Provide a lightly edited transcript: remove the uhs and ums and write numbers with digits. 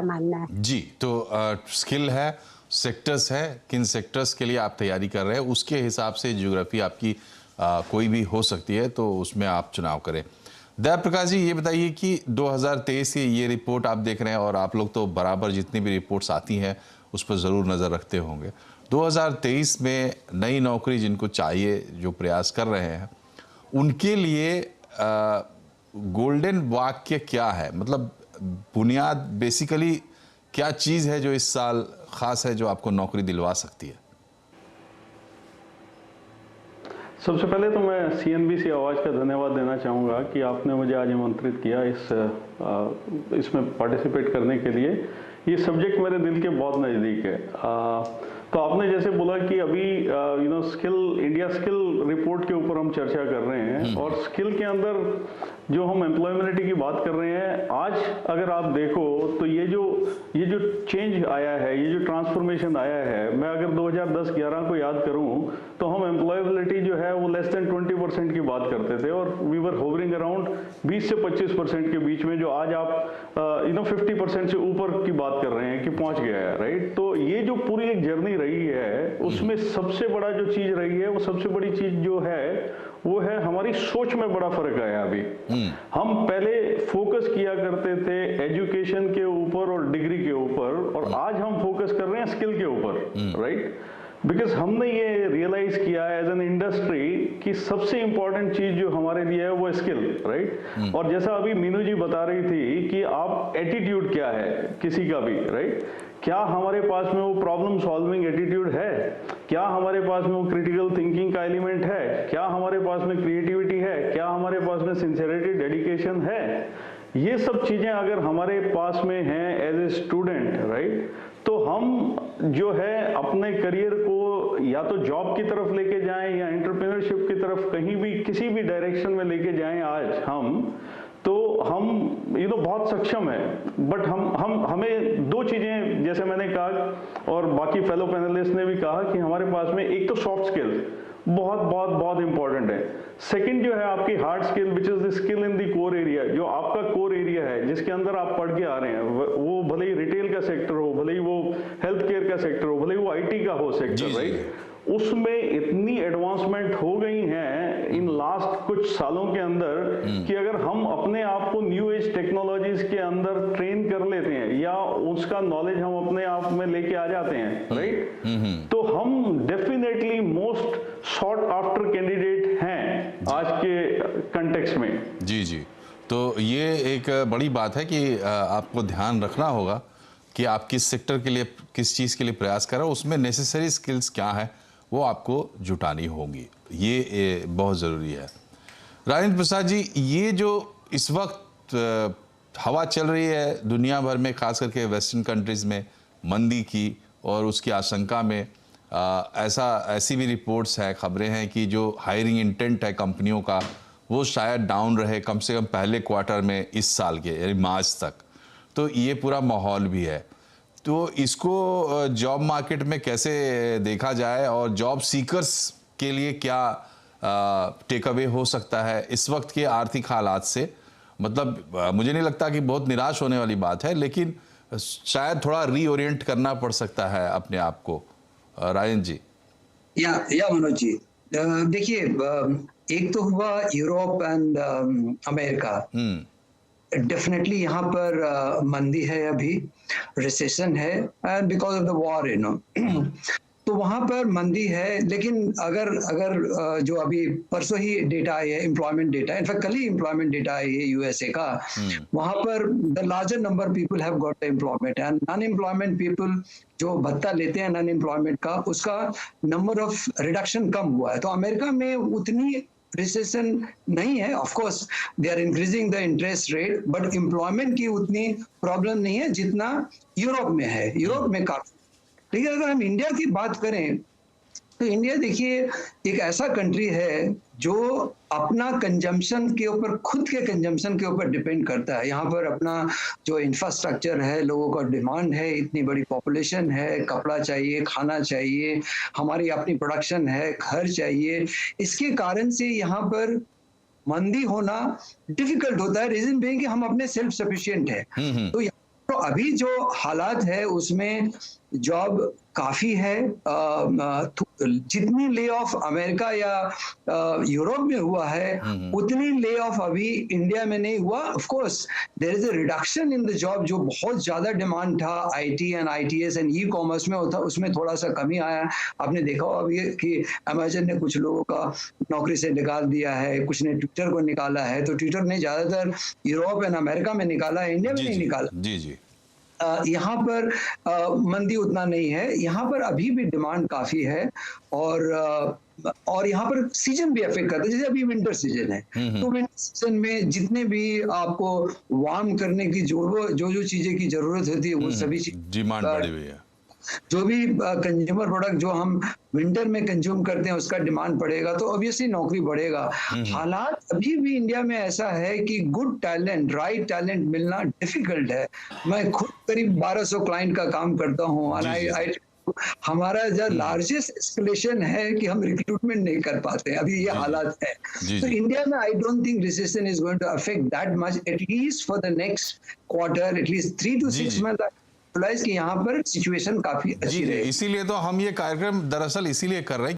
मानना है? जी, तो स्किल है, सेक्टर्स है, किन सेक्टर्स के लिए आप तैयारी कर रहे हैं उसके हिसाब से ज्योग्राफी आपकी कोई भी हो सकती है, तो उसमें आप चुनाव करें। दया प्रकाश जी, ये बताइए कि 2023 की ये रिपोर्ट आप देख रहे हैं और आप लोग तो बराबर जितनी भी रिपोर्ट्स आती हैं उस पर ज़रूर नज़र रखते होंगे। 2023 में नई नौकरी जिनको चाहिए, जो प्रयास कर रहे हैं, उनके लिए गोल्डन वाक्य क्या है? मतलब बुनियाद बेसिकली क्या चीज़ है जो इस साल ख़ास है, जो आपको नौकरी दिलवा सकती है? सबसे पहले तो मैं CNBC आवाज़ का धन्यवाद देना चाहूँगा कि आपने मुझे आज आमंत्रित किया इसमें पार्टिसिपेट करने के लिए। ये सब्जेक्ट मेरे दिल के बहुत नज़दीक है। तो आपने जैसे बोला कि अभी इंडिया स्किल रिपोर्ट के ऊपर हम चर्चा कर रहे हैं, और स्किल के अंदर जो हम एम्प्लॉयबिलिटी की बात कर रहे हैं, आज अगर आप देखो तो ये जो चेंज आया है, ये जो ट्रांसफॉर्मेशन आया है, मैं अगर 2010-11 को याद करूं तो हम एम्प्लॉयबिलिटी जो है वो लेस देन 20% की बात करते थे, और वी वर होवरिंग अराउंड 20 से 25% के बीच में, जो आज आप 50% से ऊपर की बात कर रहे हैं कि पहुंच गया है, राइट। तो ये जो पूरी एक जर्नी रही है, उसमें सबसे बड़ा जो चीज रही है, वो सबसे बड़ी चीज जो है वो है हमारी सोच में बड़ा फर्क आया। अभी हम पहले फोकस किया करते थे एजुकेशन के ऊपर और डिग्री के ऊपर, और आज हम फोकस कर रहे हैं स्किल के ऊपर, राइट। बिकॉज हमने ये रियलाइज किया एज एन इंडस्ट्री कि सबसे इंपॉर्टेंट चीज जो हमारे लिए है वो स्किल, राइट। और जैसा अभी मीनू जी बता रही थी कि आप एटीट्यूड क्या है किसी का भी, राइट। क्या हमारे पास में वो प्रॉब्लम सॉल्विंग एटीट्यूड है? क्या हमारे पास में वो क्रिटिकल थिंकिंग का एलिमेंट है? क्या हमारे पास में क्रिएटिविटी है? क्या हमारे पास में सिंसियरिटी, डेडिकेशन है? ये सब चीजें अगर हमारे पास में हैं एज ए स्टूडेंट, राइट, तो हम जो है अपने करियर को या तो जॉब की तरफ लेके जाएं या एंटरप्रेन्योरशिप की तरफ, कहीं भी किसी भी डायरेक्शन में लेके जाएं आज हम बहुत सक्षम है। बट हमें दो चीजें, जैसे मैंने कहा और बाकी फेलो पैनलिस्ट ने भी कहा, कि हमारे पास में एक तो सॉफ्ट स्किल्स बहुत बहुत बहुत इंपॉर्टेंट है। सेकंड जो है आपकी hard skill, which is the skill in the core area, जो आपका कोर एरिया है जिसके अंदर आप पढ़ के आ रहे हैं, वो भले ही रिटेल का सेक्टर हो, भले ही वो हेल्थ केयर का सेक्टर हो, भले ही वो IT का हो सेक्टर, राइट। उसमें इतनी एडवांसमेंट हो गई हैं इन लास्ट कुछ सालों के अंदर कि अगर हम अपने आप को न्यू एज टेक्नोलॉजीज के अंदर ट्रेन कर लेते हैं या उसका नॉलेज हम अपने आप में लेके आ जाते हैं, राइट, तो हम definitely most sought after candidate हैं आज के कंटेक्स्ट में। जी जी, तो ये एक बड़ी बात है कि आपको ध्यान रखना होगा कि आप किस सेक्टर के लिए, किस चीज़ के लिए प्रयास कर रहे हो, उसमें नेसेसरी स्किल्स क्या है वो आपको जुटानी होगी। ये बहुत ज़रूरी है। राजेंद्र प्रसाद जी, ये जो इस वक्त हवा चल रही है दुनिया भर में, खास करके वेस्टर्न कंट्रीज़ में, मंदी की और उसकी आशंका में, ऐसी भी रिपोर्ट्स हैं, खबरें हैं कि जो हायरिंग इंटेंट है कंपनियों का वो शायद डाउन रहे कम से कम पहले क्वार्टर में इस साल के, यानी मार्च तक। तो ये पूरा माहौल भी है, तो इसको जॉब मार्केट में कैसे देखा जाए और जॉब सीकर्स के लिए क्या टेक अवे हो सकता है इस वक्त के आर्थिक हालात से? मतलब मुझे नहीं लगता कि बहुत निराश होने वाली बात है, लेकिन शायद थोड़ा रीओरिएंट करना पड़ सकता है अपने आप को। राजेंद्र जी। या मनोज जी, देखिए, एक तो हुआ यूरोप एंड अमेरिका। डेफिनेटली यहाँ पर मंदी है, अभी रिसेशन है, and because of the war तो वहाँ पर मंदी है। लेकिन अगर जो अभी परसों ही डेटा आई है, एम्प्लॉयमेंट डेटा, इनफैक्ट कल ही एम्प्लॉयमेंट डेटा आई है USA का, वहाँ पर the larger number people have got the employment, and unemployment people जो भत्ता लेते हैं अनएम्प्लॉयमेंट का, उसका नंबर ऑफ रिडक्शन कम हुआ है। तो अमेरिका में उतनी रिसेशन नहीं है, of course they are increasing the interest rate, but employment की उतनी प्रॉब्लम नहीं है जितना यूरोप में है। यूरोप में काफी। लेकिन अगर हम इंडिया की बात करें तो इंडिया, देखिए, एक ऐसा कंट्री है जो अपना कंजम्पशन के ऊपर, खुद के कंजम्पशन के ऊपर डिपेंड करता है। यहाँ पर अपना जो इंफ्रास्ट्रक्चर है, लोगों का डिमांड है, इतनी बड़ी पॉपुलेशन है, कपड़ा चाहिए, खाना चाहिए, हमारी अपनी प्रोडक्शन है, घर चाहिए। इसके कारण से यहाँ पर मंदी होना डिफिकल्ट होता है। रीजन बीइंग कि हम अपने सेल्फ सफिशिएंट है। तो तो अभी जो हालात है उसमें जॉब काफी है। जितनी ले ऑफ अमेरिका या यूरोप में हुआ है उतनी ले ऑफ अभी इंडिया में नहीं हुआ। Of course there is a reduction in the job, जो बहुत ज्यादा डिमांड था IT and ITS and e commerce में होता, उसमें थोड़ा सा कमी आया। आपने देखा होगा अभी कि अमेजन ने कुछ लोगों का नौकरी से निकाल दिया है, कुछ ने ट्विटर को निकाला है। तो ट्विटर ने ज्यादातर यूरोप एंड अमेरिका में निकाला है, इंडिया में नहीं निकाला। जी जी। यहाँ पर मंदी उतना नहीं है, यहाँ पर अभी भी डिमांड काफी है। और यहाँ पर सीजन भी अफेक्ट करता है, जैसे अभी विंटर सीजन है तो विंटर सीजन में जितने भी आपको वार्म करने की जो चीजें की जरूरत होती है वो सभी डिमांड बढ़ी हुई है। जो भी कंज्यूमर प्रोडक्ट जो हम विंटर में कंज्यूम करते हैं उसका डिमांड बढ़ेगा तो ऑब्वियसली नौकरी बढ़ेगा। हालात अभी भी इंडिया में ऐसा है कि गुड टैलेंट, राइट टैलेंट मिलना डिफिकल्ट है। मैं खुद करीब 1200 क्लाइंट का काम करता हूँ और हमारा जो लार्जेस्ट एस्केलेशन है कि हम रिक्रूटमेंट नहीं कर पाते हैं, अभी ये हालात है। तो इंडिया में I don't think recession is going to affect that much, at least for the next quarter, at least 3 to 6 month कि यहाँ पर सिचुएशन काफी अच्छी है। इसीलिए तो हम ये कार्यक्रम दरअसल इसीलिए कर रहे हैं